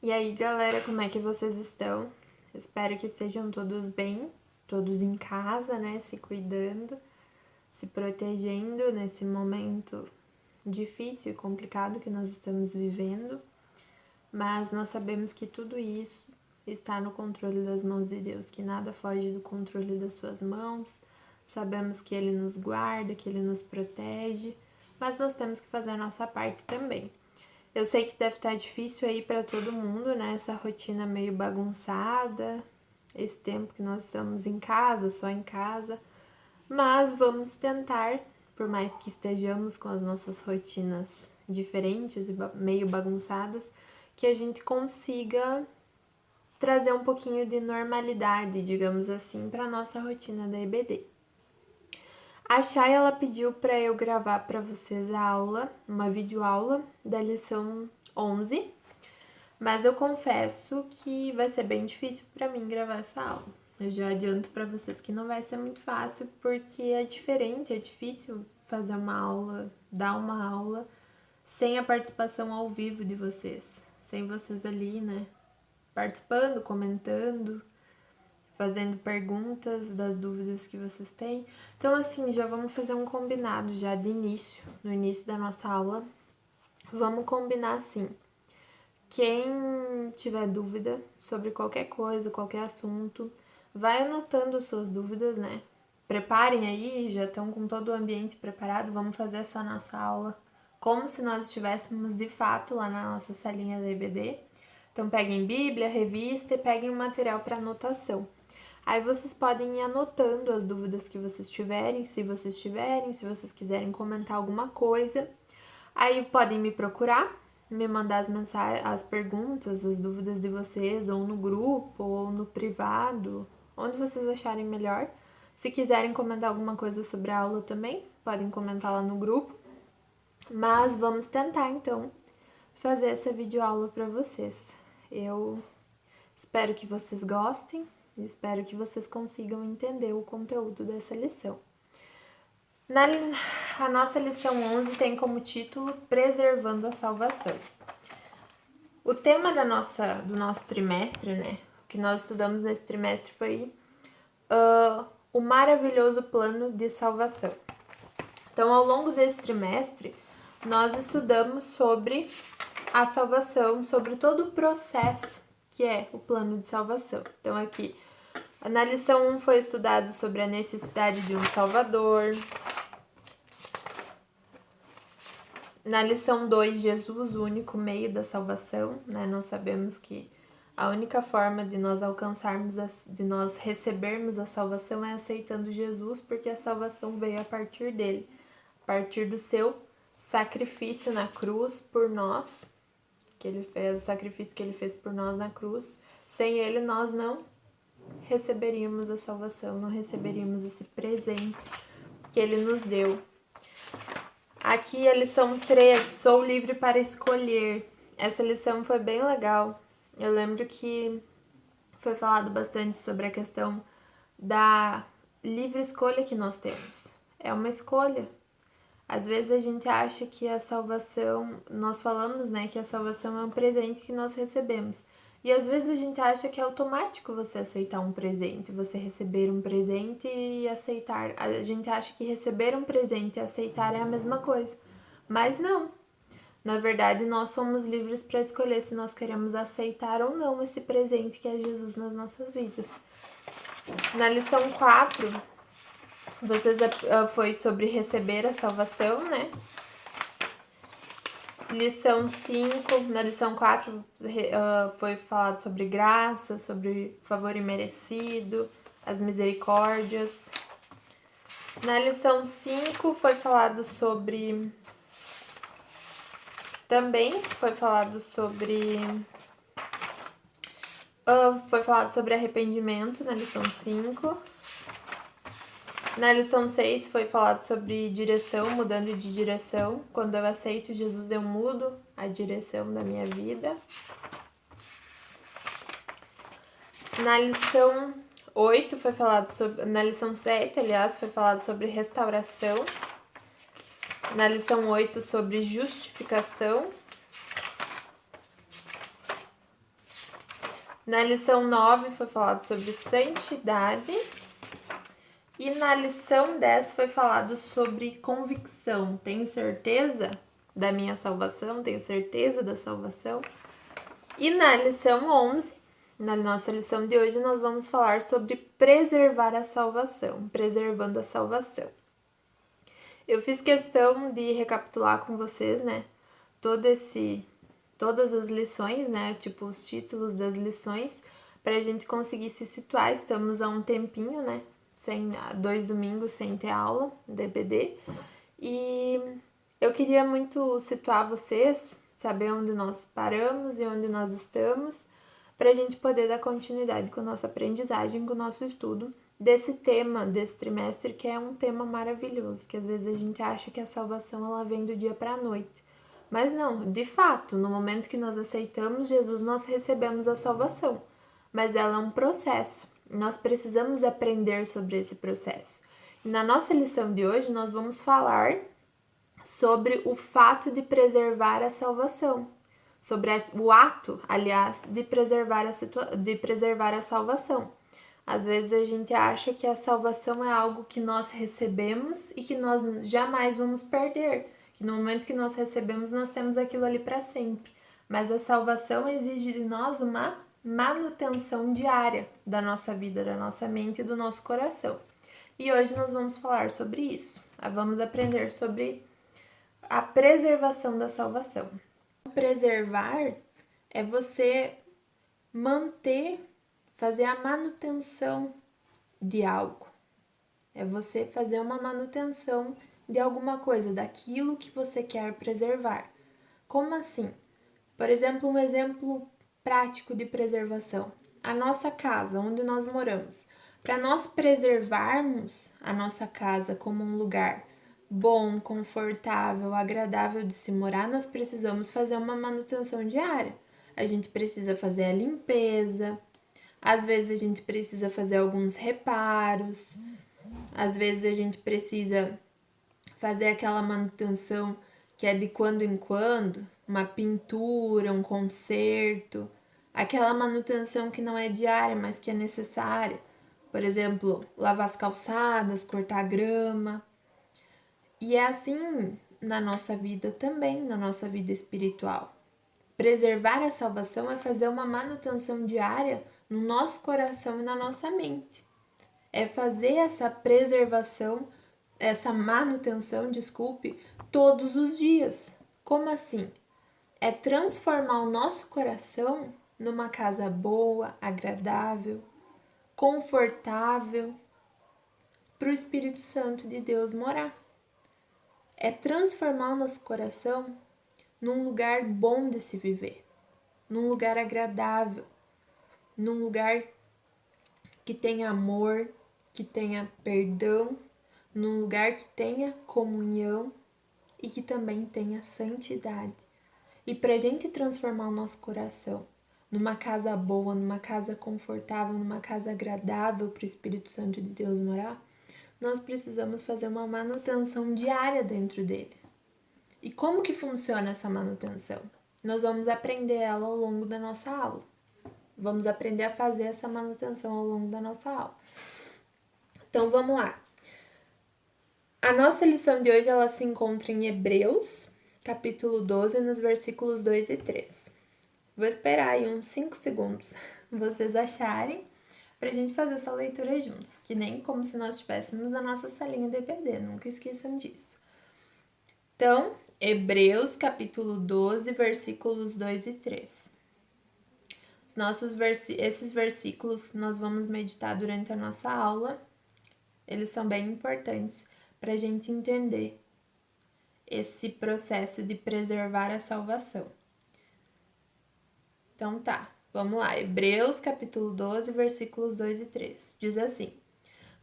E aí, galera, como é que vocês estão? Espero que estejam todos bem, todos em casa, né? Se cuidando, se protegendo nesse momento difícil e complicado que nós estamos vivendo. Mas nós sabemos que tudo isso está no controle das mãos de Deus, que nada foge do controle das suas mãos. Sabemos que Ele nos guarda, que Ele nos protege, mas nós temos que fazer a nossa parte também. Eu sei que deve estar difícil aí para todo mundo, né? Essa rotina meio bagunçada, esse tempo que nós estamos em casa, só em casa. Mas vamos tentar, por mais que estejamos com as nossas rotinas diferentes e meio bagunçadas, que a gente consiga trazer um pouquinho de normalidade, digamos assim, para nossa rotina da EBD. A Chay, ela pediu para eu gravar para vocês a aula, uma videoaula da lição 11, mas eu confesso que vai ser bem difícil para mim gravar essa aula. Eu já adianto para vocês que não vai ser muito fácil, porque é diferente, é difícil fazer uma aula, dar uma aula sem a participação ao vivo de vocês, sem vocês ali, né, participando, comentando, fazendo perguntas das dúvidas que vocês têm. Então, assim, já vamos fazer um combinado já de início, no início da nossa aula. Vamos combinar assim. Quem tiver dúvida sobre qualquer coisa, qualquer assunto, vai anotando suas dúvidas, né? Preparem aí, já estão com todo o ambiente preparado, vamos fazer essa nossa aula como se nós estivéssemos de fato lá na nossa salinha da EBD. Então peguem Bíblia, revista e peguem um material para anotação. Aí vocês podem ir anotando as dúvidas que vocês tiverem, se vocês quiserem comentar alguma coisa. Aí podem me procurar, me mandar as mensagens, as perguntas, as dúvidas de vocês, ou no grupo, ou no privado, onde vocês acharem melhor. Se quiserem comentar alguma coisa sobre a aula também, podem comentar lá no grupo. Mas vamos tentar então fazer essa videoaula para vocês. Eu espero que vocês gostem e espero que vocês consigam entender o conteúdo dessa lição. A nossa lição 11 tem como título Preservando a Salvação. O tema do nosso trimestre, né? O que nós estudamos nesse trimestre foi o maravilhoso plano de salvação. Então, ao longo desse trimestre, nós estudamos sobre a salvação, sobre todo o processo que é o plano de salvação. Então, aqui, na lição 1 foi estudado sobre a necessidade de um Salvador. Na lição 2, Jesus, o único meio da salvação, né? Nós sabemos que a única forma de nós alcançarmos, de nós recebermos a salvação é aceitando Jesus, porque a salvação veio a partir dele, a partir do seu sacrifício na cruz por nós, que ele fez, o sacrifício que ele fez por nós na cruz. Sem ele, nós não receberíamos a salvação, não receberíamos esse presente que ele nos deu. Aqui a lição 3, sou livre para escolher. Essa lição foi bem legal. Eu lembro que foi falado bastante sobre a questão da livre escolha que nós temos. É uma escolha. Às vezes a gente acha que a salvação, nós falamos, né, que a salvação é um presente que nós recebemos. E às vezes a gente acha que é automático você aceitar um presente, você receber um presente e aceitar. A gente acha que receber um presente e aceitar é a mesma coisa. Mas não. Na verdade, nós somos livres para escolher se nós queremos aceitar ou não esse presente que é Jesus nas nossas vidas. Na lição 4, foi sobre receber a salvação, né? Lição 5, na lição 4 foi falado sobre graça, sobre favor imerecido, as misericórdias. Na lição 5 foi falado sobre... Também foi falado sobre... foi falado sobre arrependimento na lição 5. Na lição 6 foi falado sobre direção, mudando de direção. Quando eu aceito Jesus, eu mudo a direção da minha vida. Na lição 8 foi falado sobre... Na lição 7, aliás, foi falado sobre restauração. Na lição 8, sobre justificação. Na lição 9 foi falado sobre santidade. E na lição 10 foi falado sobre convicção. Tenho certeza da minha salvação, tenho certeza da salvação. E na lição 11, na nossa lição de hoje, nós vamos falar sobre preservar a salvação, preservando a salvação. Eu fiz questão de recapitular com vocês, né, todas as lições, né, tipo os títulos das lições, para a gente conseguir se situar. Estamos há um tempinho, né, 2 domingos sem ter aula, DBD, e eu queria muito situar vocês, saber onde nós paramos e onde nós estamos, para a gente poder dar continuidade com a nossa aprendizagem, com o nosso estudo desse tema, desse trimestre, que é um tema maravilhoso, que às vezes a gente acha que a salvação ela vem do dia para a noite. Mas não, de fato, no momento que nós aceitamos Jesus, nós recebemos a salvação. Mas ela é um processo. Nós precisamos aprender sobre esse processo. E na nossa lição de hoje, nós vamos falar sobre o fato de preservar a salvação. Sobre o ato, aliás, de preservar a salvação. Às vezes a gente acha que a salvação é algo que nós recebemos e que nós jamais vamos perder. Que no momento que nós recebemos, nós temos aquilo ali para sempre. Mas a salvação exige de nós uma manutenção diária da nossa vida, da nossa mente e do nosso coração. E hoje nós vamos falar sobre isso. Vamos aprender sobre a preservação da salvação. Preservar é você manter, fazer a manutenção de algo. É você fazer uma manutenção de alguma coisa, daquilo que você quer preservar. Como assim? Por exemplo, um exemplo prático de preservação. A nossa casa, onde nós moramos. Para nós preservarmos a nossa casa como um lugar bom, confortável, agradável de se morar, nós precisamos fazer uma manutenção diária. A gente precisa fazer a limpeza, às vezes a gente precisa fazer alguns reparos, às vezes a gente precisa fazer aquela manutenção que é de quando em quando, uma pintura, um conserto, aquela manutenção que não é diária, mas que é necessária. Por exemplo, lavar as calçadas, cortar grama. E é assim na nossa vida também, na nossa vida espiritual. Preservar a salvação é fazer uma manutenção diária no nosso coração e na nossa mente. É fazer essa preservação, essa manutenção, todos os dias. Como assim? É transformar o nosso coração numa casa boa, agradável, confortável, para o Espírito Santo de Deus morar. É transformar o nosso coração num lugar bom de se viver, num lugar agradável, num lugar que tenha amor, que tenha perdão, num lugar que tenha comunhão e que também tenha santidade. E para a gente transformar o nosso coração numa casa boa, numa casa confortável, numa casa agradável para o Espírito Santo de Deus morar, nós precisamos fazer uma manutenção diária dentro dele. E como que funciona essa manutenção? Nós vamos aprender ela ao longo da nossa aula. Vamos aprender a fazer essa manutenção ao longo da nossa aula. Então, vamos lá. A nossa lição de hoje, ela se encontra em Hebreus, capítulo 12, nos versículos 2 e 3. Vou esperar aí uns 5 segundos vocês acharem pra gente fazer essa leitura juntos, que nem como se nós estivéssemos na nossa salinha de EPD, nunca esqueçam disso. Então, Hebreus, capítulo 12, versículos 2 e 3. Esses versículos nós vamos meditar durante a nossa aula. Eles são bem importantes para a gente entender esse processo de preservar a salvação. Então tá, vamos lá. Hebreus, capítulo 12, versículos 2 e 3. Diz assim: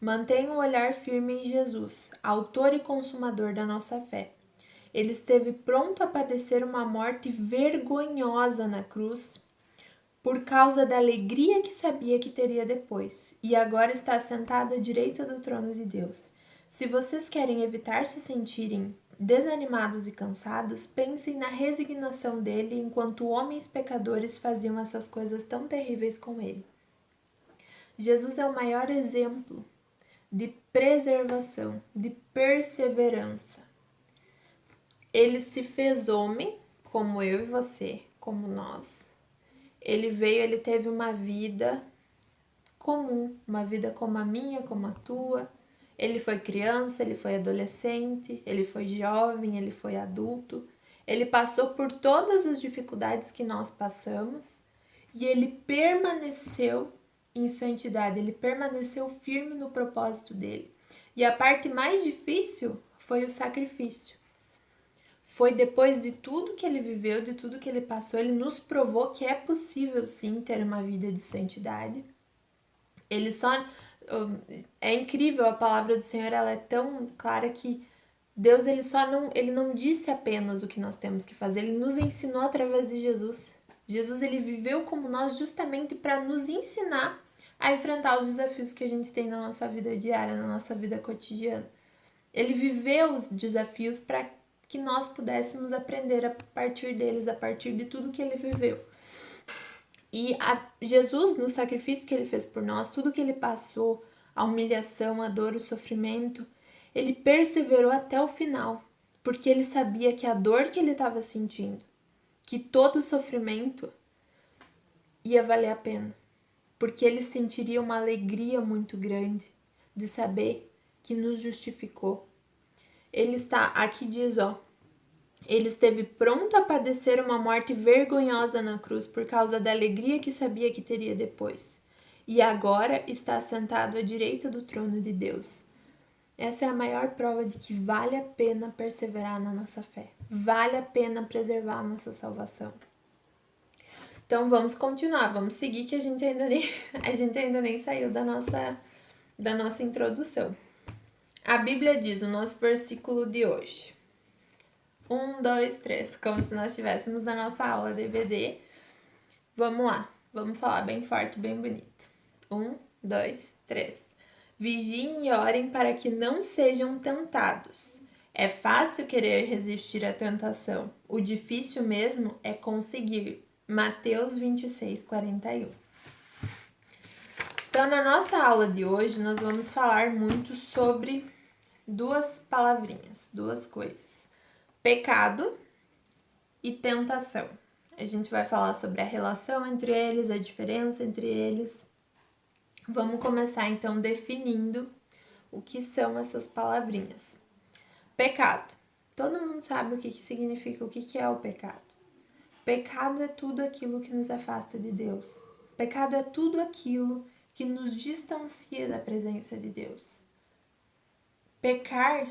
Mantenha o olhar firme em Jesus, autor e consumador da nossa fé. Ele esteve pronto a padecer uma morte vergonhosa na cruz por causa da alegria que sabia que teria depois, e agora está sentado à direita do trono de Deus. Se vocês querem evitar se sentirem desanimados e cansados, pensem na resignação dele enquanto homens pecadores faziam essas coisas tão terríveis com ele. Jesus é o maior exemplo de preservação, de perseverança. Ele se fez homem, como eu e você, como nós. Ele veio, ele teve uma vida comum, uma vida como a minha, como a tua. Ele foi criança, ele foi adolescente, ele foi jovem, ele foi adulto. Ele passou por todas as dificuldades que nós passamos e ele permaneceu em santidade, ele permaneceu firme no propósito dele. E a parte mais difícil foi o sacrifício. Foi depois de tudo que ele viveu, de tudo que ele passou, ele nos provou que é possível sim ter uma vida de santidade. Ele só... É incrível, a palavra do Senhor, ela é tão clara que Deus, ele não disse apenas o que nós temos que fazer, ele nos ensinou através de Jesus. Jesus, ele viveu como nós justamente para nos ensinar a enfrentar os desafios que a gente tem na nossa vida diária, na nossa vida cotidiana. Ele viveu os desafios para que nós pudéssemos aprender a partir deles, a partir de tudo que ele viveu. E Jesus, no sacrifício que ele fez por nós, tudo que ele passou, a humilhação, a dor, o sofrimento, ele perseverou até o final, porque ele sabia que a dor que ele estava sentindo, que todo o sofrimento ia valer a pena, porque ele sentiria uma alegria muito grande de saber que nos justificou. Ele está, aqui diz, ele esteve pronto a padecer uma morte vergonhosa na cruz por causa da alegria que sabia que teria depois. E agora está sentado à direita do trono de Deus. Essa é a maior prova de que vale a pena perseverar na nossa fé. Vale a pena preservar a nossa salvação. Então vamos continuar, vamos seguir que a gente ainda nem saiu da nossa introdução. A Bíblia diz no nosso versículo de hoje. 1, 2, 3, como se nós estivéssemos na nossa aula DVD. Vamos lá, vamos falar bem forte, bem bonito. 1, 2, 3. Vigiem e orem para que não sejam tentados. É fácil querer resistir à tentação. O difícil mesmo é conseguir. Mateus 26, 41. Então, na nossa aula de hoje, nós vamos falar muito sobre duas palavrinhas, duas coisas. Pecado e tentação. A gente vai falar sobre a relação entre eles, a diferença entre eles. Vamos começar então definindo o que são essas palavrinhas. Pecado. Todo mundo sabe o que significa, o que é o pecado. Pecado é tudo aquilo que nos afasta de Deus. Pecado é tudo aquilo que nos distancia da presença de Deus. Pecar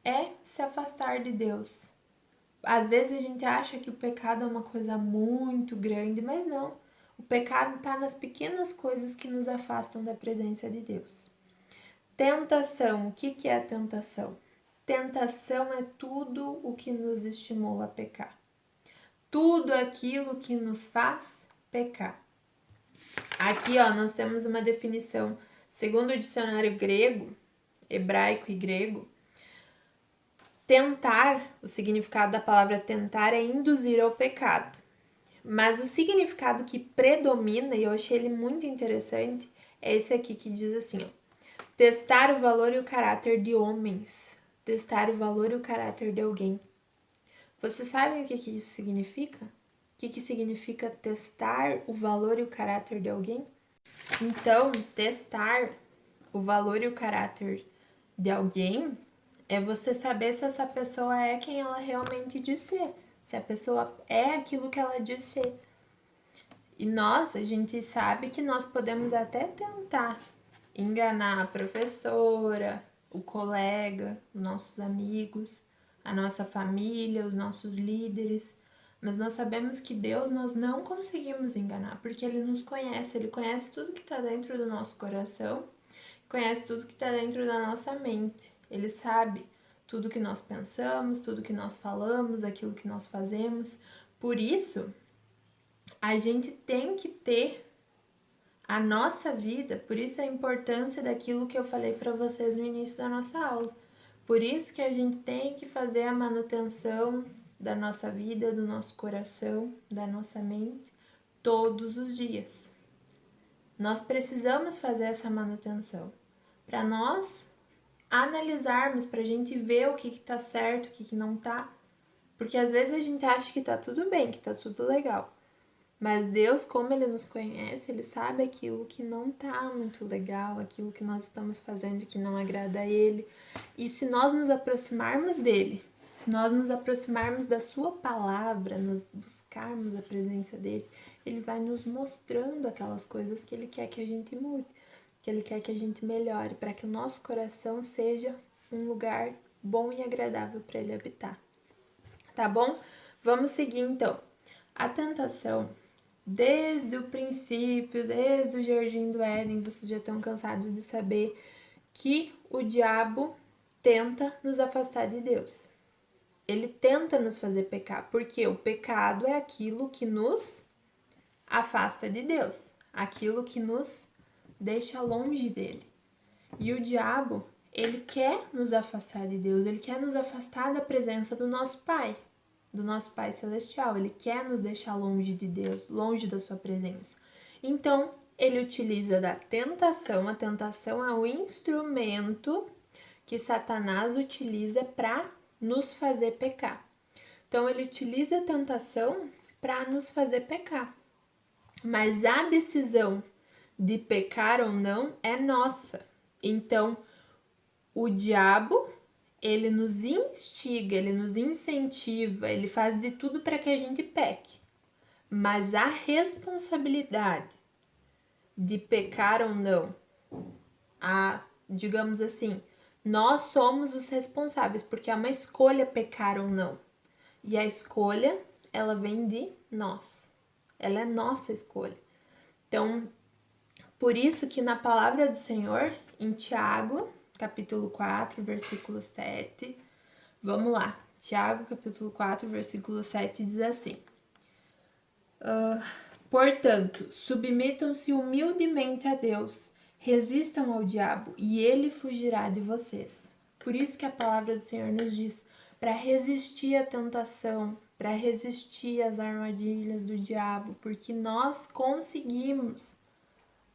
é se afastar de Deus. Às vezes a gente acha que o pecado é uma coisa muito grande, mas não. O pecado está nas pequenas coisas que nos afastam da presença de Deus. Tentação. O que é a tentação? Tentação é tudo o que nos estimula a pecar. Tudo aquilo que nos faz pecar. Aqui, nós temos uma definição. Segundo o dicionário grego, hebraico e grego, tentar, o significado da palavra tentar é induzir ao pecado. Mas o significado que predomina, e eu achei ele muito interessante, é esse aqui que diz assim, testar o valor e o caráter de homens. Testar o valor e o caráter de alguém. Vocês sabem o que isso significa? O que significa testar o valor e o caráter de alguém? Então, testar o valor e o caráter de alguém é você saber se essa pessoa é quem ela realmente diz ser. Se a pessoa é aquilo que ela diz ser. E a gente sabe que nós podemos até tentar enganar a professora, o colega, os nossos amigos, a nossa família, os nossos líderes, mas nós sabemos que Deus nós não conseguimos enganar, porque Ele nos conhece, Ele conhece tudo que está dentro do nosso coração, conhece tudo que está dentro da nossa mente, Ele sabe tudo que nós pensamos, tudo que nós falamos, aquilo que nós fazemos, por isso a gente tem que ter a nossa vida, por isso a importância daquilo que eu falei para vocês no início da nossa aula. Por isso que a gente tem que fazer a manutenção da nossa vida, do nosso coração, da nossa mente, todos os dias. Nós precisamos fazer essa manutenção para nós analisarmos, para a gente ver o que está certo, o que não está. Porque às vezes a gente acha que tá tudo bem, que tá tudo legal. Mas Deus, como Ele nos conhece, Ele sabe aquilo que não tá muito legal, aquilo que nós estamos fazendo que não agrada a Ele. E se nós nos aproximarmos dEle, se nós nos aproximarmos da Sua palavra, nos buscarmos a presença dEle, Ele vai nos mostrando aquelas coisas que Ele quer que a gente mude, que Ele quer que a gente melhore, para que o nosso coração seja um lugar bom e agradável para Ele habitar. Tá bom? Vamos seguir então. A tentação, desde o princípio, desde o Jardim do Éden, vocês já estão cansados de saber que o diabo tenta nos afastar de Deus. Ele tenta nos fazer pecar, porque o pecado é aquilo que nos afasta de Deus, aquilo que nos deixa longe dele. E o diabo, ele quer nos afastar de Deus, ele quer nos afastar da presença do nosso Pai Celestial. Ele quer nos deixar longe de Deus, longe da sua presença. Então, ele utiliza da tentação. A tentação é o instrumento que Satanás utiliza para nos fazer pecar. Então, ele utiliza a tentação para nos fazer pecar. Mas a decisão de pecar ou não é nossa. Então, o diabo, ele nos instiga, ele nos incentiva, ele faz de tudo para que a gente peque. Mas a responsabilidade de pecar ou não, digamos assim, nós somos os responsáveis, porque é uma escolha pecar ou não. E a escolha, ela vem de nós. Ela é nossa escolha. Então, por isso que na palavra do Senhor, em Tiago, capítulo 4, versículo 7, vamos lá. Tiago, capítulo 4, versículo 7 diz assim: portanto, submetam-se humildemente a Deus, resistam ao diabo e ele fugirá de vocês. Por isso que a palavra do Senhor nos diz para resistir à tentação, para resistir às armadilhas do diabo, porque nós conseguimos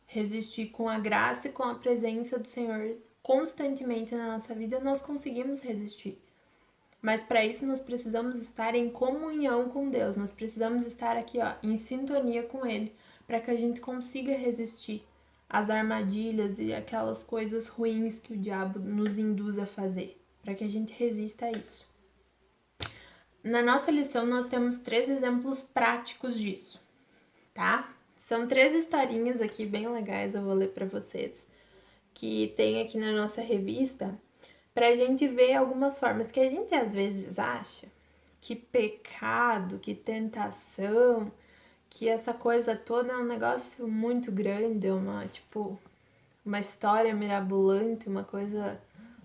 resistir com a graça e com a presença do Senhor constantemente na nossa vida, nós conseguimos resistir. Mas para isso nós precisamos estar em comunhão com Deus, nós precisamos estar aqui, em sintonia com Ele, para que a gente consiga resistir às armadilhas e aquelas coisas ruins que o diabo nos induz a fazer, para que a gente resista a isso. Na nossa lição nós temos 3 exemplos práticos disso, tá? São 3 historinhas aqui bem legais, eu vou ler para vocês, que tem aqui na nossa revista, pra gente ver algumas formas que a gente às vezes acha que pecado, que tentação, que essa coisa toda é um negócio muito grande, uma história mirabolante, uma coisa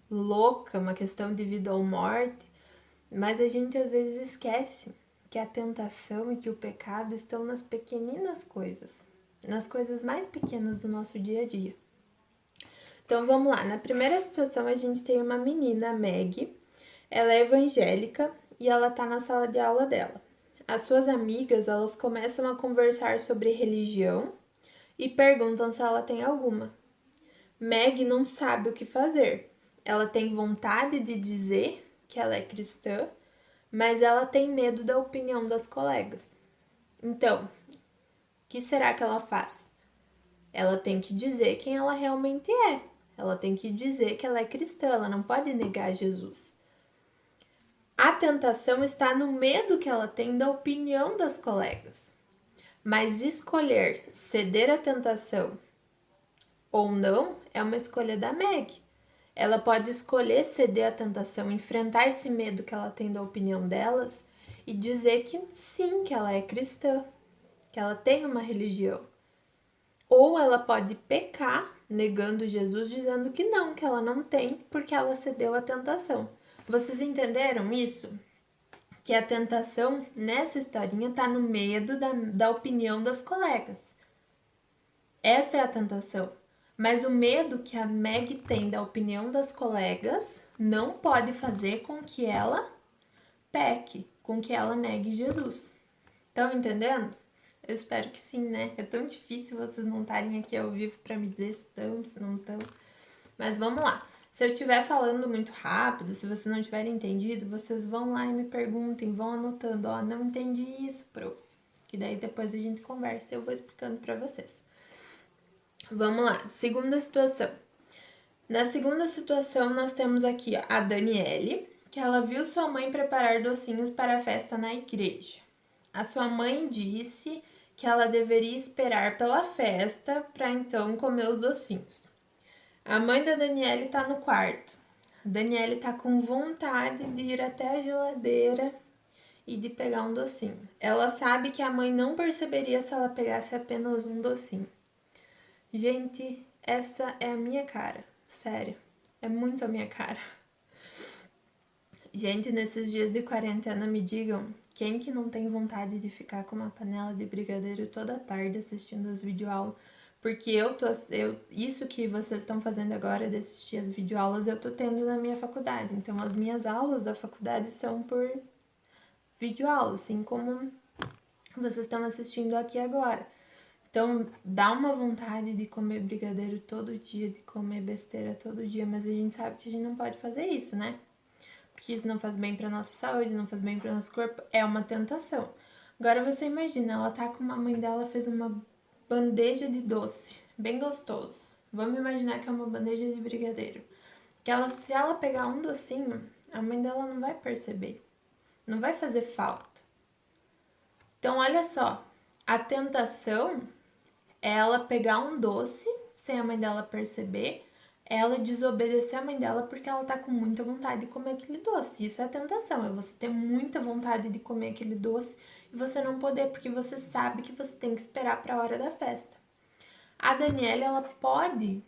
louca, uma questão de vida ou morte, mas a gente às vezes esquece que a tentação e que o pecado estão nas pequeninas coisas, nas coisas mais pequenas do nosso dia a dia. Então vamos lá, na primeira situação a gente tem uma menina, a Meg, ela é evangélica e ela tá na sala de aula dela. As suas amigas, elas começam a conversar sobre religião e perguntam se ela tem alguma. Meg não sabe o que fazer, ela tem vontade de dizer que ela é cristã, mas ela tem medo da opinião das colegas. Então, o que será que ela faz? Ela tem que dizer quem ela realmente é. Ela tem que dizer que ela é cristã, ela não pode negar Jesus. A tentação está no medo que ela tem da opinião das colegas. Mas escolher ceder à tentação ou não é uma escolha da Meg. Ela pode escolher ceder à tentação, enfrentar esse medo que ela tem da opinião delas e dizer que sim, que ela é cristã, que ela tem uma religião. Ou ela pode pecar, negando Jesus, dizendo que ela não tem, porque ela cedeu à tentação. Vocês entenderam isso? Que a tentação, nessa historinha, está no medo da opinião das colegas. Essa é a tentação. Mas o medo que a Meg tem da opinião das colegas não pode fazer com que ela peque, com que ela negue Jesus. Estão entendendo? Eu espero que sim, né? É tão difícil vocês não estarem aqui ao vivo para me dizer se estão, se não estão. Mas vamos lá. Se eu estiver falando muito rápido, se vocês não tiverem entendido, vocês vão lá e me perguntem, vão anotando, ó, não entendi isso, prof. Que daí depois a gente conversa e eu vou explicando para vocês. Vamos lá, segunda situação. Na segunda situação, nós temos aqui ó, a Daniele, que ela viu sua mãe preparar docinhos para a festa na igreja. A sua mãe disse que ela deveria esperar pela festa para então comer os docinhos. A mãe da Daniele tá no quarto. A Daniele tá com vontade de ir até a geladeira e de pegar um docinho. Ela sabe que a mãe não perceberia se ela pegasse apenas um docinho. Gente, essa é a minha cara. Sério, é muito a minha cara. Gente, nesses dias de quarentena, me digam, quem que não tem vontade de ficar com uma panela de brigadeiro toda tarde assistindo as videoaulas? Porque isso que vocês estão fazendo agora de assistir as videoaulas, eu tô tendo na minha faculdade. Então, as minhas aulas da faculdade são por videoaula, assim como vocês estão assistindo aqui agora. Então, dá uma vontade de comer brigadeiro todo dia, de comer besteira todo dia, mas a gente sabe que a gente não pode fazer isso, né? Porque isso não faz bem pra nossa saúde, não faz bem pro nosso corpo, é uma tentação. Agora você imagina, ela tá com a mãe dela, fez uma bandeja de doce, bem gostoso. Vamos imaginar que é uma bandeja de brigadeiro. Se ela pegar um docinho, a mãe dela não vai perceber, não vai fazer falta. Então, olha só, a tentação é ela pegar um doce sem a mãe dela perceber, ela desobedecer a mãe dela porque ela tá com muita vontade de comer aquele doce. Isso é tentação, é você ter muita vontade de comer aquele doce e você não poder porque você sabe que você tem que esperar para a hora da festa. A Daniela, ela pode,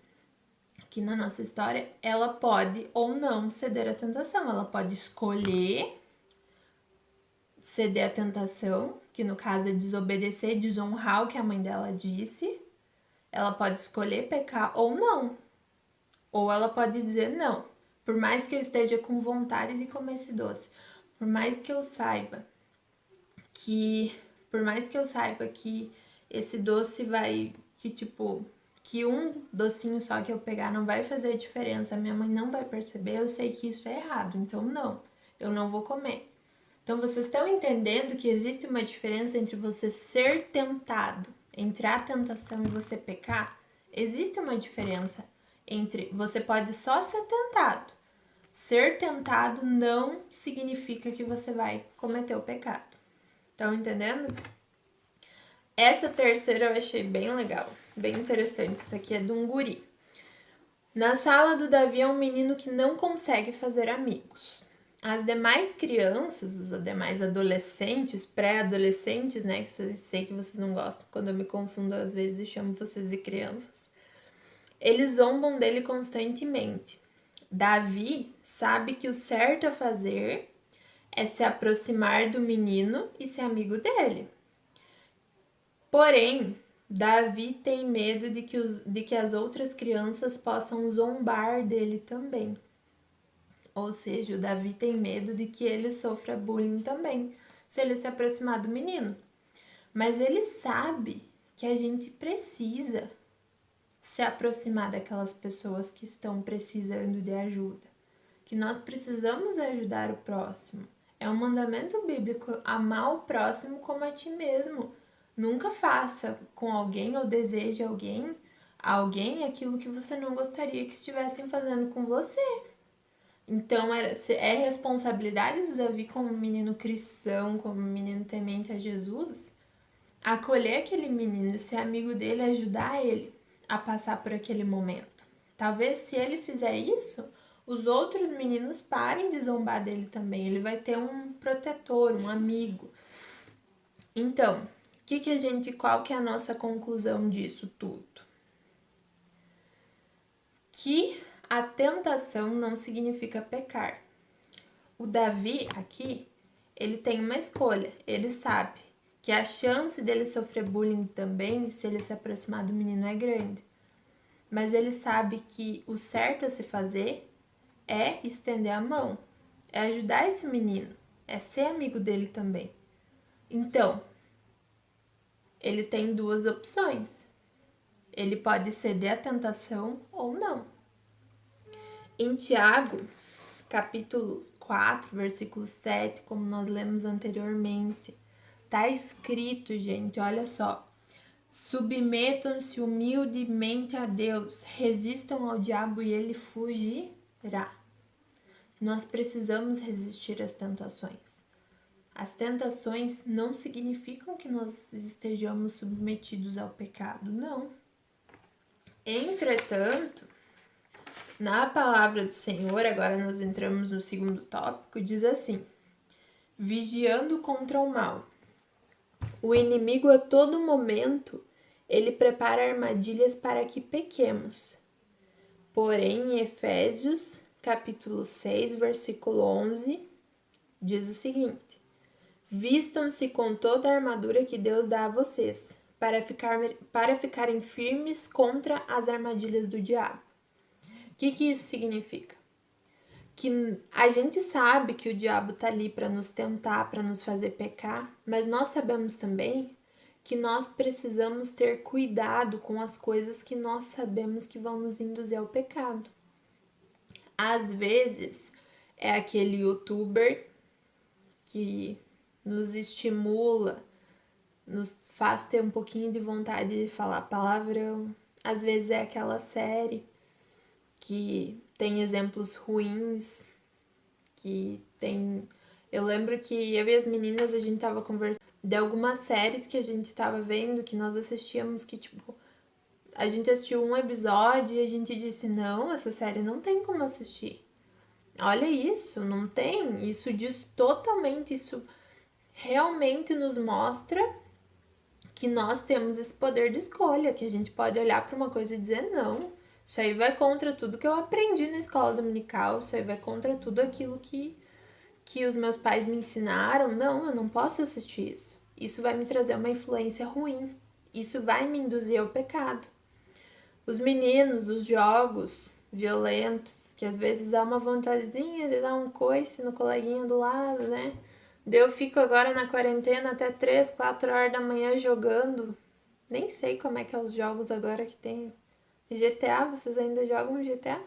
aqui na nossa história, ela pode ou não ceder à tentação, ela pode escolher ceder à tentação, que no caso é desobedecer, desonrar o que a mãe dela disse. Ela pode escolher pecar ou não. Ou ela pode dizer não. Por mais que eu esteja com vontade de comer esse doce, por mais que eu saiba que esse doce que um docinho só que eu pegar não vai fazer diferença, minha mãe não vai perceber, eu sei que isso é errado, então não, eu não vou comer. Então, vocês estão entendendo que existe uma diferença entre você ser tentado, entre a tentação e você pecar? Existe uma diferença entre você pode só ser tentado. Ser tentado não significa que você vai cometer o pecado. Estão entendendo? Essa terceira eu achei bem legal, bem interessante. Essa aqui é de um guri. Na sala do Davi é um menino que não consegue fazer amigos. As demais crianças, os demais adolescentes, pré-adolescentes, né? Que eu sei que vocês não gostam quando eu me confundo às vezes e chamo vocês de crianças. Eles zombam dele constantemente. Davi sabe que o certo a fazer é se aproximar do menino e ser amigo dele. Porém, Davi tem medo de que as outras crianças possam zombar dele também. Ou seja, o Davi tem medo de que ele sofra bullying também, se ele se aproximar do menino. Mas ele sabe que a gente precisa se aproximar daquelas pessoas que estão precisando de ajuda. Que nós precisamos ajudar o próximo. É um mandamento bíblico amar o próximo como a ti mesmo. Nunca faça com alguém ou deseje alguém aquilo que você não gostaria que estivessem fazendo com você. Então, é responsabilidade do Davi como menino cristão, como menino temente a Jesus, acolher aquele menino, ser amigo dele, ajudar ele a passar por aquele momento. Talvez se ele fizer isso, os outros meninos parem de zombar dele também. Ele vai ter um protetor, um amigo. Então, qual que é a nossa conclusão disso tudo? Que a tentação não significa pecar. O Davi aqui, ele tem uma escolha. Ele sabe que a chance dele sofrer bullying também, se ele se aproximar do menino, é grande. mas ele sabe que o certo a se fazer é estender a mão, é ajudar esse menino, é ser amigo dele também. Então, ele tem duas opções. Ele pode ceder à tentação ou não. Em Tiago, capítulo 4, versículo 7, como nós lemos anteriormente, tá escrito, gente, olha só. Submetam-se humildemente a Deus, resistam ao diabo e ele fugirá. Nós precisamos resistir às tentações. As tentações não significam que nós estejamos submetidos ao pecado, não. Entretanto, na palavra do Senhor, agora nós entramos no segundo tópico, diz assim: vigiando contra o mal. O inimigo a todo momento, ele prepara armadilhas para que pequemos. Porém, em Efésios, capítulo 6, versículo 11, diz o seguinte: vistam-se com toda a armadura que Deus dá a vocês, para ficarem firmes contra as armadilhas do diabo. O que isso significa? Que a gente sabe que o diabo tá ali para nos tentar, para nos fazer pecar, mas nós sabemos também que nós precisamos ter cuidado com as coisas que nós sabemos que vão nos induzir ao pecado. Às vezes é aquele youtuber que nos estimula, nos faz ter um pouquinho de vontade de falar palavrão. Às vezes é aquela série que tem exemplos ruins, que tem... Eu lembro que eu e as meninas, a gente tava conversando de algumas séries que a gente tava vendo, que nós assistíamos, que tipo... A gente assistiu um episódio e a gente disse, não, essa série não tem como assistir. Olha isso, não tem. Isso diz totalmente, isso realmente nos mostra que nós temos esse poder de escolha, que a gente pode olhar para uma coisa e dizer, não, isso aí vai contra tudo que eu aprendi na escola dominical, isso aí vai contra tudo aquilo que os meus pais me ensinaram. Não, eu não posso assistir isso. Isso vai me trazer uma influência ruim. Isso vai me induzir ao pecado. Os meninos, os jogos violentos, que às vezes dá uma vontadezinha de dar um coice no coleguinha do lado, né? Eu fico agora na quarentena até 3, 4 horas da manhã jogando. Nem sei como é que é os jogos agora que tem. GTA, vocês ainda jogam GTA?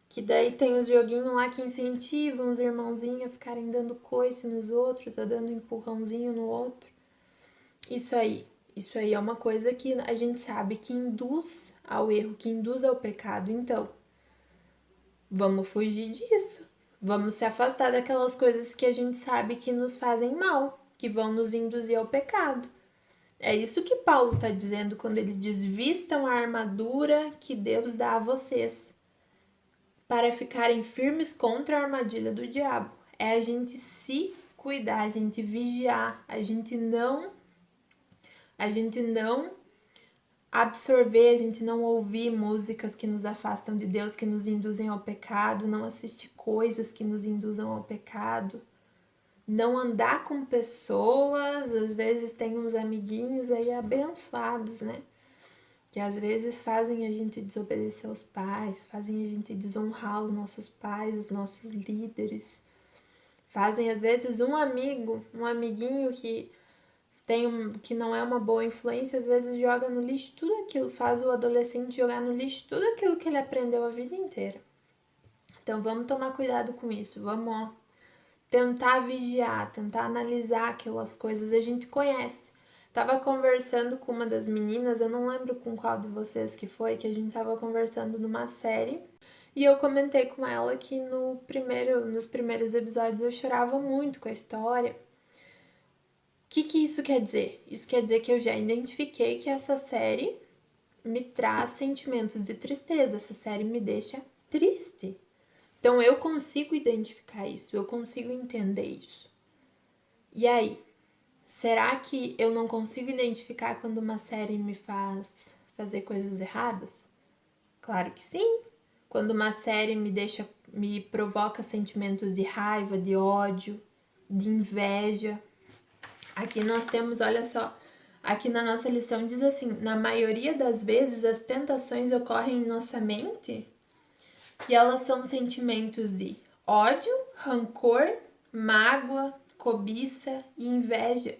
Que daí tem os joguinhos lá que incentivam os irmãozinhos a ficarem dando coice nos outros, a dando empurrãozinho no outro. Isso aí é uma coisa que a gente sabe que induz ao erro, que induz ao pecado. Então, vamos fugir disso. Vamos se afastar daquelas coisas que a gente sabe que nos fazem mal, que vão nos induzir ao pecado. É isso que Paulo está dizendo quando ele diz: vistam a armadura que Deus dá a vocês, para ficarem firmes contra a armadilha do diabo. É a gente se cuidar, a gente vigiar, a gente não absorver, a gente não ouvir músicas que nos afastam de Deus, que nos induzem ao pecado, não assistir coisas que nos induzam ao pecado, não andar com pessoas. Às vezes tem uns amiguinhos aí abençoados, né? Que às vezes fazem a gente desobedecer aos pais, fazem a gente desonrar os nossos pais, os nossos líderes. Fazem às vezes um amiguinho que que não é uma boa influência, às vezes joga no lixo tudo aquilo, faz o adolescente jogar no lixo tudo aquilo que ele aprendeu a vida inteira. Então vamos tomar cuidado com isso, vamos tentar vigiar, tentar analisar aquelas coisas a gente conhece. Tava conversando com uma das meninas, eu não lembro com qual de vocês que foi, que a gente tava conversando numa série, e eu comentei com ela que nos primeiros episódios eu chorava muito com a história. O que isso quer dizer? Isso quer dizer que eu já identifiquei que essa série me traz sentimentos de tristeza, essa série me deixa triste. Então eu consigo identificar isso, eu consigo entender isso. E aí, será que eu não consigo identificar quando uma série me faz fazer coisas erradas? Claro que sim. Quando uma série me provoca sentimentos de raiva, de ódio, de inveja. Aqui nós temos, olha só, Aqui na nossa lição diz assim: na maioria das vezes as tentações ocorrem em nossa mente e elas são sentimentos de ódio, rancor, mágoa, cobiça e inveja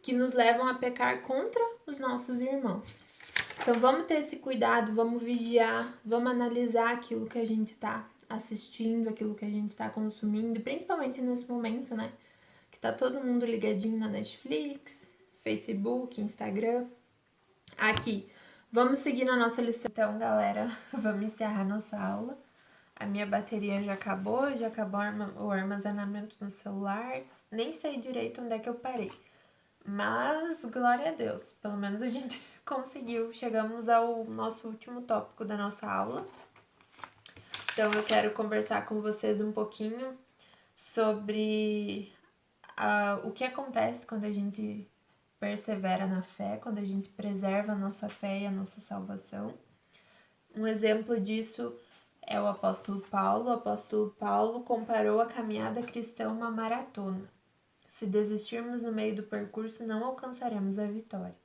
que nos levam a pecar contra os nossos irmãos. Então vamos ter esse cuidado, vamos vigiar, vamos analisar aquilo que a gente está assistindo, aquilo que a gente está consumindo, principalmente nesse momento, né? Que tá todo mundo ligadinho na Netflix, Facebook, Instagram. Aqui, vamos seguir na nossa lição. Então, galera, vamos encerrar nossa aula. A minha bateria já acabou o armazenamento no celular. Nem sei direito onde é que eu parei. Mas, glória a Deus, pelo menos a gente conseguiu. Chegamos ao nosso último tópico da nossa aula. Então, eu quero conversar com vocês um pouquinho sobre o que acontece quando a gente persevera na fé, quando a gente preserva a nossa fé e a nossa salvação. Um exemplo disso é o apóstolo Paulo. O apóstolo Paulo comparou a caminhada cristã a uma maratona. Se desistirmos no meio do percurso, não alcançaremos a vitória.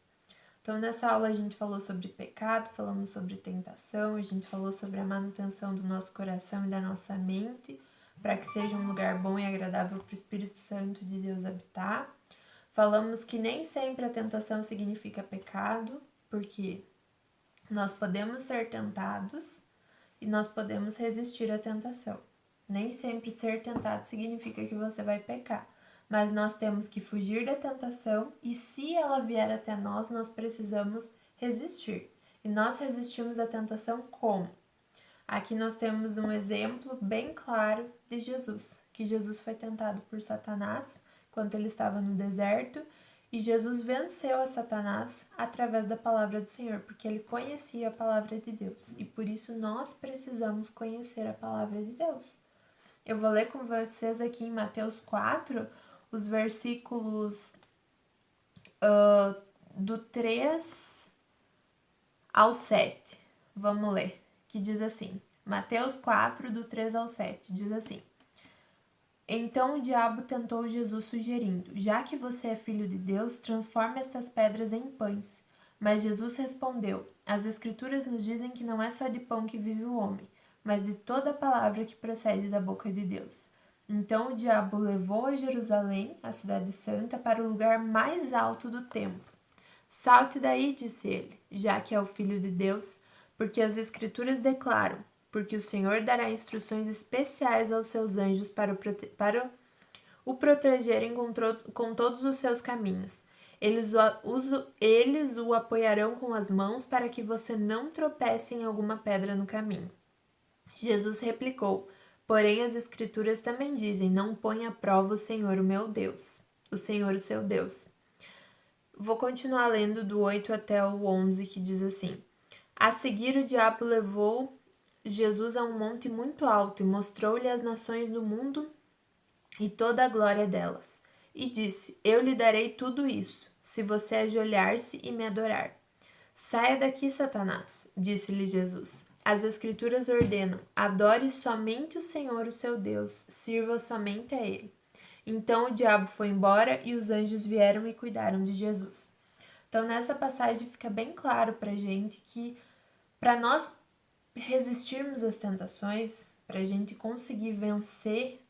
Então, nessa aula a gente falou sobre pecado, falamos sobre tentação, a gente falou sobre a manutenção do nosso coração e da nossa mente, para que seja um lugar bom e agradável para o Espírito Santo de Deus habitar. Falamos que nem sempre a tentação significa pecado, porque nós podemos ser tentados e nós podemos resistir à tentação. Nem sempre ser tentado significa que você vai pecar, mas nós temos que fugir da tentação e se ela vier até nós, nós precisamos resistir. E nós resistimos à tentação como? Aqui nós temos um exemplo bem claro de Jesus, que Jesus foi tentado por Satanás enquanto ele estava no deserto, e Jesus venceu a Satanás através da palavra do Senhor, porque ele conhecia a palavra de Deus, e por isso nós precisamos conhecer a palavra de Deus. Eu vou ler com vocês aqui em Mateus 4, os versículos do 3 ao 7. Vamos ler, que diz assim, Mateus 4, do 3 ao 7, diz assim: Então o diabo tentou Jesus sugerindo, já que você é filho de Deus, transforme estas pedras em pães. Mas Jesus respondeu, as escrituras nos dizem que não é só de pão que vive o homem, mas de toda a palavra que procede da boca de Deus. Então o diabo levou a Jerusalém, a cidade santa, para o lugar mais alto do templo. Salte daí, disse ele, já que é o filho de Deus, porque as escrituras declaram, porque o Senhor dará instruções especiais aos seus anjos para o protegerem com todos os seus caminhos. Eles o apoiarão com as mãos para que você não tropece em alguma pedra no caminho. Jesus replicou, porém as escrituras também dizem, não ponha à prova o Senhor, o meu Deus, o Senhor, o seu Deus. Vou continuar lendo do 8 até o 11, que diz assim, a seguir o diabo levou Jesus a um monte muito alto e mostrou-lhe as nações do mundo e toda a glória delas. E disse, eu lhe darei tudo isso, se você ajoelhar-se e me adorar. Saia daqui, Satanás, disse-lhe Jesus. As escrituras ordenam, adore somente o Senhor, o seu Deus, sirva somente a ele. Então o diabo foi embora e os anjos vieram e cuidaram de Jesus. Então nessa passagem fica bem claro pra gente que para nós resistirmos às tentações, para a gente conseguir vencer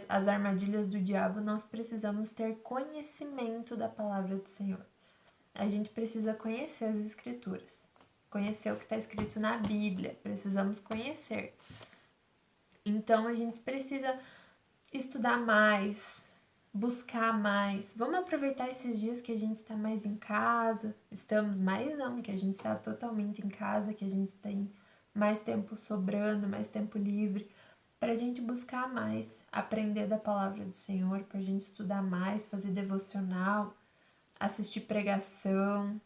as armadilhas do diabo, nós precisamos ter conhecimento da palavra do Senhor. A gente precisa conhecer as escrituras, conhecer o que está escrito na Bíblia, precisamos conhecer. Então a gente precisa estudar mais, buscar mais. Vamos aproveitar esses dias que a gente está mais em casa, estamos mais não, que a gente está totalmente em casa, que a gente tem mais tempo sobrando, mais tempo livre, para a gente buscar mais, aprender da palavra do Senhor, para a gente estudar mais, fazer devocional, assistir pregação,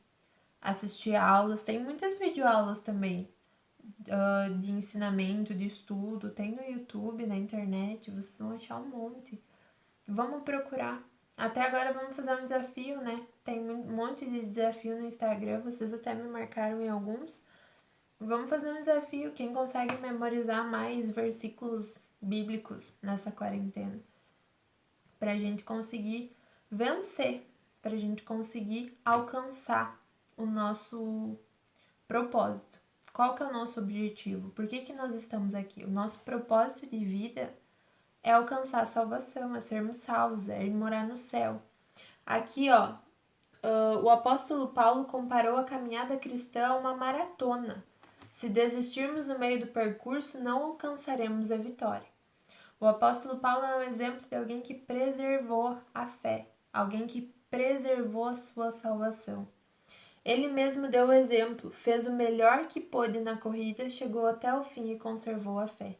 assistir aulas. Tem muitas videoaulas também de ensinamento, de estudo, tem no YouTube, na internet, vocês vão achar um monte. Vamos procurar. Até agora vamos fazer um desafio, né? Tem um monte de desafio no Instagram, vocês até me marcaram em alguns. Vamos fazer um desafio, quem consegue memorizar mais versículos bíblicos nessa quarentena, pra gente conseguir vencer, para a gente conseguir alcançar o nosso propósito. Qual que é o nosso objetivo? Por que nós estamos aqui? O nosso propósito de vida é alcançar a salvação, é sermos salvos, é ir morar no céu. Aqui, ó, o apóstolo Paulo comparou a caminhada cristã a uma maratona. Se desistirmos no meio do percurso, não alcançaremos a vitória. O apóstolo Paulo é um exemplo de alguém que preservou a fé, alguém que preservou a sua salvação. Ele mesmo deu o exemplo, fez o melhor que pôde na corrida, chegou até o fim e conservou a fé.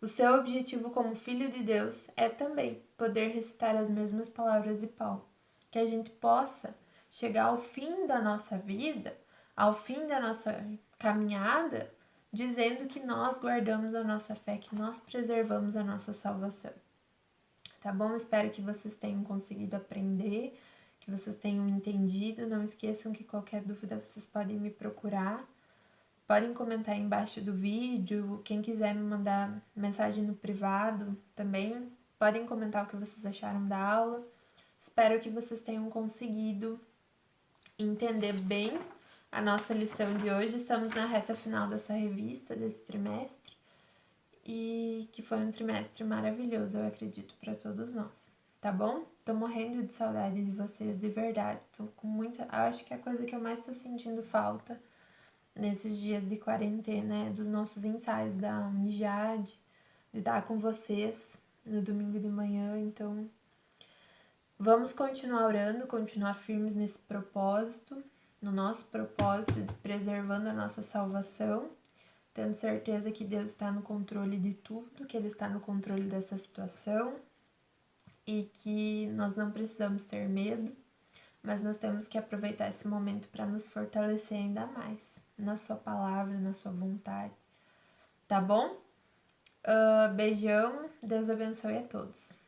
O seu objetivo como filho de Deus é também poder recitar as mesmas palavras de Paulo, que a gente possa chegar ao fim da nossa vida, ao fim da nossa caminhada, dizendo que nós guardamos a nossa fé, que nós preservamos a nossa salvação. Tá bom? Espero que vocês tenham conseguido aprender, que vocês tenham entendido. Não esqueçam que qualquer dúvida vocês podem me procurar. Podem comentar aí embaixo do vídeo. Quem quiser me mandar mensagem no privado também, podem comentar o que vocês acharam da aula. Espero que vocês tenham conseguido entender bem a nossa lição de hoje. Estamos na reta final dessa revista, desse trimestre, e que foi um trimestre maravilhoso, eu acredito, para todos nós, tá bom? Tô morrendo de saudade de vocês, de verdade. Tô com muita... Acho que a coisa que eu mais tô sentindo falta nesses dias de quarentena é dos nossos ensaios da Unijade, de estar com vocês no domingo de manhã. Então, vamos continuar orando, continuar firmes nesse propósito, no nosso propósito de preservando a nossa salvação, tendo certeza que Deus está no controle de tudo, que Ele está no controle dessa situação e que nós não precisamos ter medo, mas nós temos que aproveitar esse momento para nos fortalecer ainda mais na Sua palavra, na Sua vontade, tá bom? Beijão, Deus abençoe a todos.